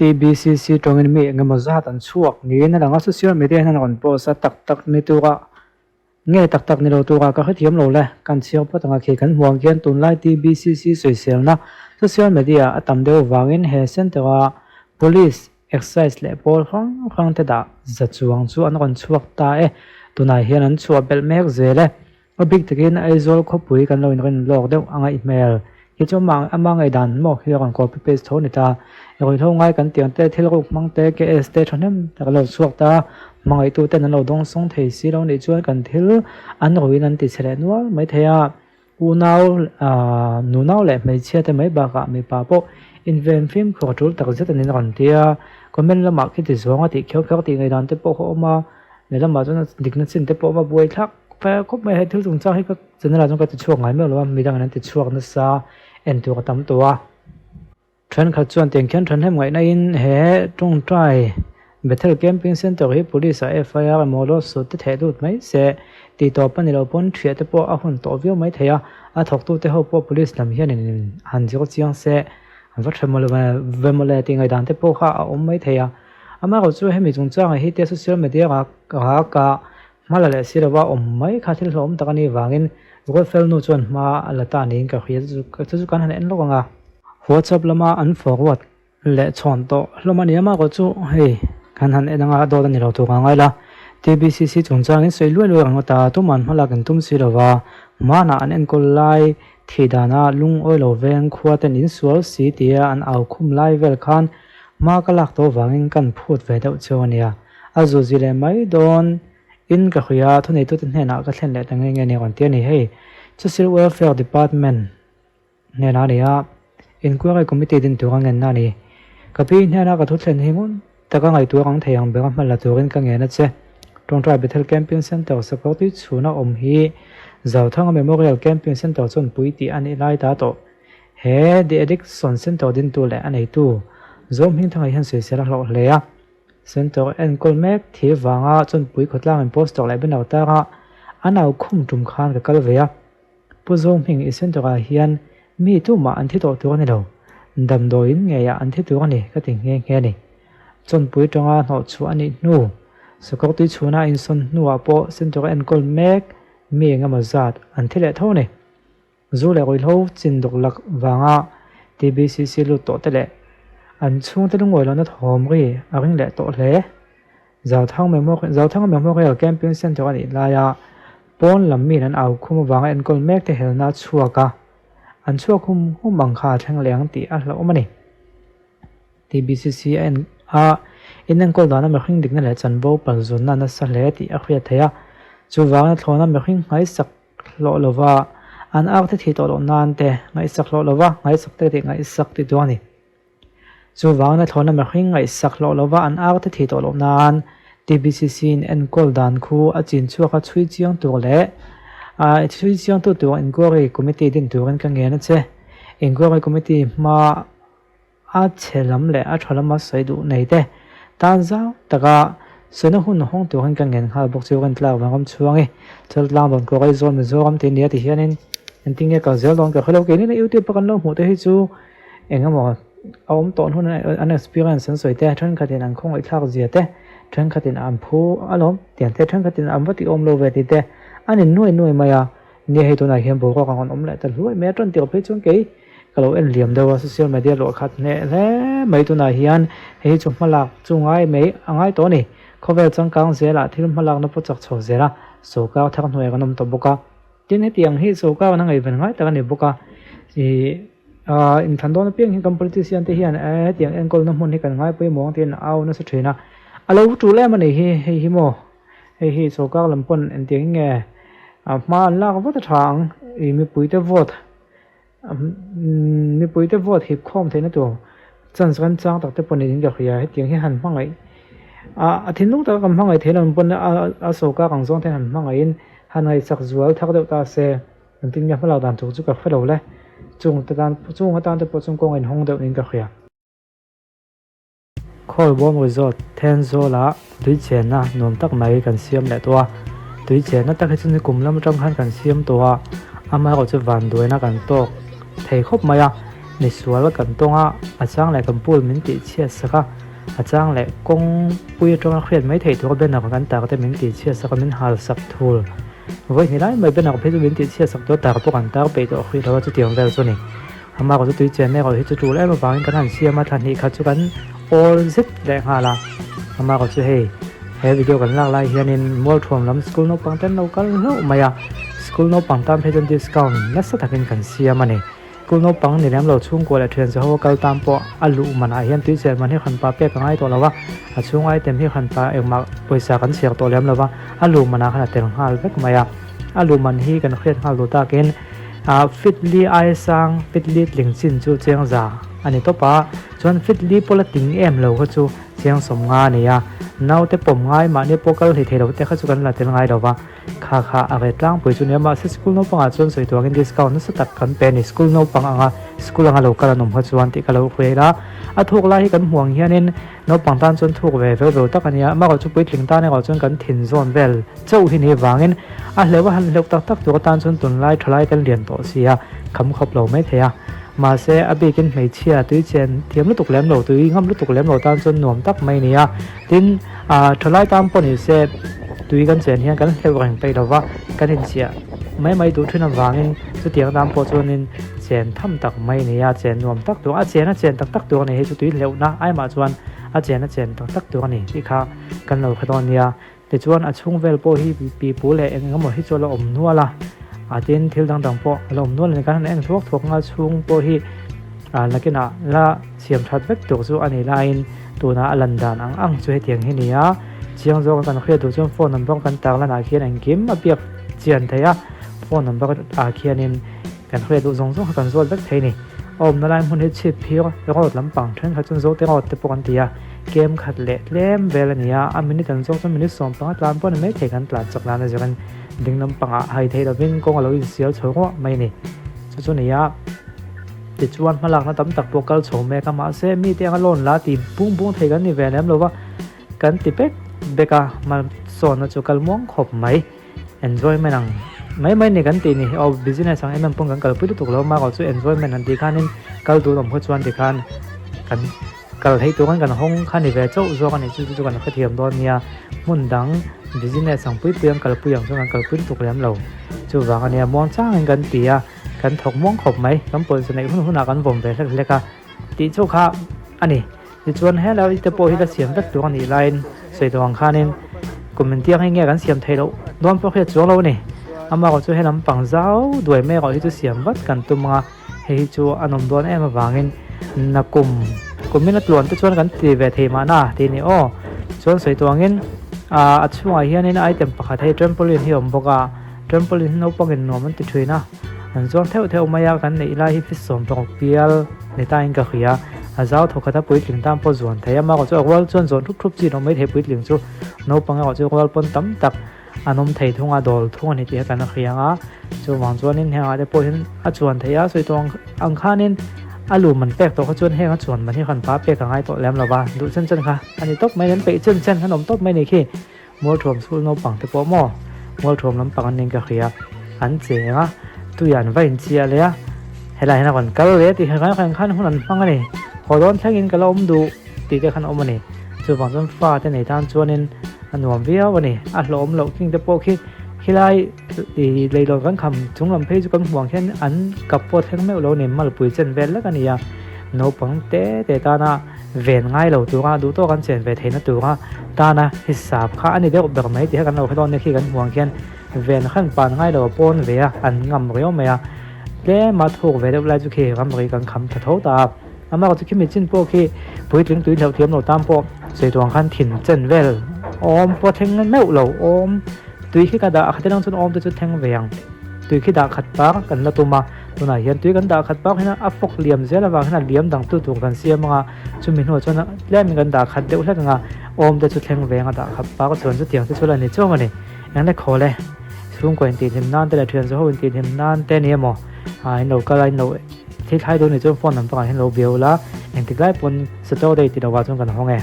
TBCC tongin mi ngemaw zat an chuak ni na langa social media han on post a tak ni tura nge tak ni lo tura ka khathiam lo le kan chiang patanga khe kan huang kian tun lai TBCC soisel na social media atam deu wangin he center a police exercise le pol khang te da zachuang chu an kon chuak ta e tunai hian an chua bel mek zele a big takin aizol khopui kan lo in rin lok deuh anga email ki chomang amang ai dan mo hi kan copy paste thoni ta roi tho ngai kan tiang te thil ruk mang te ke este thonem ta lo chuak ta mangai tu te nan lo dong song thei si lo ni chuan kan thil an roin an ti chhle nual mai theya unau nu nau le mai chia te mai ba ka mi pa po invent film kho tul tak zet an ran tia comment lama ki ti zonga ti kheu kheu ti ngai dan te po ho ma ne lama chon dikna chin te po ma buai thak pa khop mai he thil chung cha hi ka chenala jong ka ti chuak ngai me lo mi dang an ti chuak na sa en tu ka tam to wa tren kha chuan teng khan than hem ngai na in he tung trai Bethel Camping Center hi police FIR molo su te thelut mai se ti to pani lo pon thria te po a hun to view mai theya a thok tu te ho po police lam hian in han jil chiang se va themol vemole ti ngai dan te po kha a mai theya ama ro chu hemi chung chang hi te social media ka mala le sirawa mai kha thil hlom takani wangin go fel nu chon ma alata ni ka khia chu kan han en lo nga WhatsApp lama an forward le chon to hloma ni ama ko chu hei kan han enanga do ni lo tu ngai la TBCC chung chang in sei luai ang ta tu man hala kan tum si lawa mana an en kol lai thidana lung oi lo veng khwa ten in sual si tia an au khum lai vel khan ma ka lak to wangin kan phut ve deuh chawnia azu zile mai don in ka khia thunei tu ten hena ka thlen le ta nge ni kon tia ni hei social welfare department ne na nia inquiry committee din tu ngen na ni kapi hena ka thu thlen hingun taka ngai tu ang theyang be ma la turin ka nge na che tong trai Bethel Camping Center security chuna hi Zauthang Memorial Camping Center chon puiti ani lai ta to he the addiction center din tu le anei tu zom hing thang hian se sera lo le ya center en kolmek thi wanga chon pui khotlang en poster lai benau ta ga anau khum tum khan ka kal ve ya pu zom hing i center a hian mi tu ma an thi to tu ani lo dam do in nge ya an thi tu ani ka ting nge ni chon pui tonga no chu ani nu security chuna in son nu a po center en kolmek mi ngama zat an thile thone zu le goi lo chin dok lak wanga TBCC lu to tele an chung te lungoi lo na thom ri aring le to le Zauthang Memorial Camping Center ani la ya pon lam mi nan au khum wanga en kolmek te helna chuaka an chuakum humang kha thang leng ti a hlo mani TBCC en a in an kol dana me khing dik na le chan bo pal zon na sa le ti a khia theya chu wang thlona me khing ngai sak lo lova an ak the thi to lo nan te ngai sak lo lova ngai sak te ngai sak ti do ani chu wang na thlona me khing ngai sak lo lova an ak the thi to lo nan TBCC en kol dan khu a chin chu kha chui chiang tu le a chui chiang tu inquiry committee din tu kan ka nge na che inquiry committee ma a chelam le a thalama sai du nei te tan zau taka sena hun hong tu han kan ngen ha bok chu kan tla wangam chuangi chal tlang don ko gai zon zo am te nia ti hianin entinge ka zel don ka khalo ke ni youtube pa kan lo mu te hi chu engamo awm ton hun an experience an soi te than khatin an khong ai thak zia te than khatin am phu alom tian te than khatin am wati om lo ve ti te anin noi maya ni he to na hiam bo ko kan om la ta luai me tron ti ko phe chung ke kalau en liam dawa social media lo khat ne le mai tu na hian he chu malak chungai mai angai to ni khovel changkang zela thil malak na puchak chho zela so ka thak noi ganom to boka tin he tiang hi so ka na ngai ben ngai ta ni boka i in thandon piang hi kam politician te hian tiang en kol na mun hi kan ngai pui mong tin au na sa thina alo tu le mani hi mo hi so ka lampon en tiang nge ma la ka ta thang i mi pui te vote mi pui te vote hip khom the na to chan chang tak te pon ni ga khia he tiang hi han mangai a thin lu ta kam mangai thelan pon a so ka kang zong the han mangai in han ai sak zual thak deuh ta se anting nya phalo dan chu ka phalo le chung ta tan te po chung kong in hong deuh ning ka khia khol bom resort ten zola tui chen na nom tak mai kan siam le to tui chen na tak he chuni kumlam tang khan kan siam to ama ko che van doi na kan tok thei khop maya ในสวนกันตรงอาจารย์แหละกันปูมินติเชียสก็อาจารย์แหละกงปุยตรงเครียดไม่ถี่ตัวเป็นหนักกันแต่ก็จะมินติเชียสก็มินหาสักทูลวันนี้ได้ไม่เป็นหนักเพชรมินติเชียสตัวแต่ก็พวกกันแต่ก็ไปตัวคุยเราจะเตียงเวลส่วนนี้ทำมาก็จะตีเจนเนี่ยก็จะดูแลมาบางกันหันเชียมาทันทีเขาจะกันโอซิดแรงหาละทำมาก็จะให้วิดีโอกันหลากหลายเฮียนินมอลทวมล้ำสกูลนปังเต้นเรากันเฮ้ยมายาสกูลนปังตามเพจดิสคาวน์นักสัตว์กินกันเสียมันนี่สกูลนปังในแหลมเราช่วงกว่าเทรนจะหัวกันตามปออัลลูมันไอเฮียนตุ้ยเสียมันให้ขันปลาเปียกง่ายตัวเราว่าช่วงไอเต็มที่ขันปลาเองมาบริษัทกันเสียตัวแหลมเราว่าอัลลูมันขนาดเต็มห้าเล็กมายาอัลลูมันฮีกันเครียดห้าลูตากินฟิตลีไอซังฟิตลีลิงซินจูเจียงจ่าอันนี้ตัวป้าส่วนฟิตลีพอละติงเราก็จูเจียงสมงานเนี่ยน่าจะผมง่ายมาเนี่ยพวกเราที่เราแต่เขาจูกันละเต็มง่ายเราว่าค่าอะไรต่างไปจนเนี่ยมาสกูลโนปังจนสวยตัวกันดิสคาวน์นั่นสตัดกันเป็นสกูลโนปังสกูลเราก็ละนุ่มเขาจวนที่เราคุยละทุกไล่กันห่วงเฮียนินโนปังตันจนทุกเวลตักอันนี้มาก็จะไปถึงตาเนี่ยก็จนกันถิ่นโซนเวลเจ้าที่นี่วางเงินเลยว่าหันเล็กตักตัวตันจนตุนไล่ทลายกันเรียนต่อเสียคำขบเราไม่เทียมาเสียอบีกินไม่เชียตุ้ยเจนเทียมลุตุกแหลมเราตุ้ยง่ำลุตุกแหลมเราตันจนหน่วมตักไม่เนี่ยดินทลายตามปนอีเสตุ้ยกันเจนเฮียกันเทวแห่งไปเราว่ากันเห็นเสียไม่ดูทุนวางเงินสุดเดียงตามปนจนนินเจนทำตักไม่เนี่ยเจนหน่วมตักตัวเจนตักตัวนี่ให้ตุ้ยเร็วนะไอ้มาจวนเจนตักตัวนี่ที่เขากันเราขดอนเนี่ยแต่จวนช่วงเวลโปฮีปีปูเลยเองก็หมดที่จวนเราอมนัวละดินที่ต่างๆพอเราอมนัวในการเองทุกงานช่วงโปฮีแล้วก็น่ะละเสียมชัดเวกตัวส่วนอันนี้ไลน์ตัวน่ะลันดานอังช่วยเตียงให้เนี่ยเชียงโจกันเคลียร์ตัวจนโฟนนัมเบอร์กันต่างละนาเขียนอังกิมมาเปียกเจียนเทียโฟนนัมเบอร์เขียนนินกันเคลียร์ตัวส่งกันส่วนเวกเทนี่อมนั่นไลน์มันเห็นชิดเพียวแล้วก็ลำปังเช่นเขาจนโจแต่ก็แต่ปกติเกมขัดเละเล่มเวลาเนี่ยมินิตันส่งจนมินิส่งปังตามพวกนั้นไม่เทกันตลาดจากนั้นจะกันดึงลำปังให้เทเราวิ่งกงเราเสียวเฉยก็ไม่นี่ส่วนนี้ติดชวนมาหลักนะตั้มตักพวกเราโฉมแม่ก็มาเซมีเตียงล้นละตีบุ้งเทกันนี่แหวนเราว่ากันติเป็กเบกามาสอนนะจุกลม่วงขบไหม enjoy ไม่นั่งไม่ในกันตีนี่เอา business สั่งให้มันปุ่งกันกัลปุ่นถูกแล้วมาก็ช่วย enjoy ไม่นั่งตีกันนี่กัลตัวผมก็ชวนตีกันกัลให้ตัวกันห้องขันนี่แหวนเจ้าส่วนกันนี่จู่กันก็เทียมตอนเนี่ยมุ่งดัง business สั่งปุ้ยเปลี่ยนกัลปุ่นอย่างส่วนกันกัลปุ่นถูกแล้วเราจู่ว่ากันเนี่ยมองจ้างกันตีกันถกม่วงขบไหมกันเปิดสนับหุ่นกันผมไปสักเล็กตีโชคอันนี้ติดชวนให้เราจะโปรให้เราเสียมตัดตัวกันอีไลน์ใส่ตัวของข้านี่กลุ่มมันเตี้ยให้เงี้ยกันเสียมไทยเราโดนโปรให้จวงเราเนี่ยอามาก็จะให้ลำปังเจ้าด้วยแม่ก็ให้จะเสียมบัดกันตัวมาให้จูอันนมโดนแอมาวางเงินนักกลุ่มไม่นัดล้วนจะชวนกันตีเวทีมาหน้าทีนี้อ้อชวนใส่ตัวเงินช่วงไอ้เฮียนี่นะไอเต็มปากไทยเทรมโพลินที่ผมบอกว่าเทรมโพลินเราปังเงินหน่วมันติดช่วยนะอันส่วนเท่ามาอยากกันในไลฟ์ฟิสสมปองเปียลในใต้อินกับเฮียอาจารย์ถูกขัดปุ๋ยถึงตามพอส่วนแต่ยังมาก็จะว่าส่วนทุกๆจีนเราไม่เทปุ๋ยถึงจู่เราปังก็จะว่าปนตั้มตักอันนมไทยทุ่งอาดอลทุ่งอันนี้ที่กันเฮียจู่วางส่วนนี้เฮียจะปุ๋ยส่วนไทยส่วนตัวอังคารนี้อารมณ์มันแปลกตัวเขาส่วนให้ส่วนมันที่ขันฟ้าเปียกง่ายตัวแหลมเราบ้าดูเส้นค่ะอันนี้ต๊บไม่เน้นไปเส้นขนมต๊บไม่ในขี้มัวถ่วมสู้เราปังแต่ปอหม้อมัวถ่วมน้ำปังอันนี้กับเฮียอันเจ๋งตัวอย่างไว้เชียเลยให้ไรนะก่อนก็เลยตีให้กันขั้นหุ่นนั่นฟังกันนี่พอโดนใช้กินก็เราอมดูตีได้ขั้นอมมันนี่จู่ฝั่งต้นฟ้าที่ไหนทางชวนนินอันหวมเบี้ยววันนี้ลมเราคิงตะโปขี้ไรตีเลยเรากันคำจุงลำเพจุกันห่วงแค่อันกับโปแทงแมวเราเนี่ยมาปุ๋ยเจนเวลแล้วกันนี่โนปังเตตานะเวนง่ายเราตัวดูตัวกันเจนเวทเห็นตัวตานะฮิสาบข้าอันนี้เดี๋ยวแบบไหนตีให้กันเราให้ตอนนี้ขี้กันห่วงแค่เวนขั้นปานง่ายเราปนเวียอันงำเรียวเมียเล่มาถูกเวลาจุเคกำเรียกันคำท้อตาอามาก็จะคิดมีจินโปกี้ปุ๋ยถึงตุ้ยเทียมเราตามโปใส่ตัวขั้นถิ่นเจนเวลอมปวดแทงเงินแมวเราอมตุ้ยขี้กระดาษขัดน้องจนอมตัวจุดแทงเวียงตุ้ยขี้ดาขัดปากกันละตัวมาตัวไหนเห็นตุ้ยกันดาขัดปากให้นะอัฟกเหลี่ยมเสียละวางให้นะเหลี่ยมดังตู้ถูกกันเสียมาจุ่มหินหัวจนเล่มกันดาขัดเดือดแล้วกันอมตัวจุดแทงเวียงดาขัดปากส่วนจุดเตียงจุดอะไรในช่วงวันนี้ยังได้ขอเลยช่วงก่อนตีนนานแต่ละเทือนจะเขาตีนนานแต่เนี่ยหมอให้เราก็ไล่เราที่ท้ายดูในช่วงฟอนน้ำปลาให้เราเบียวละอย่างที่ใกล้ปนสตอได้ติดเอาไว้ช่วงกันห้องแอ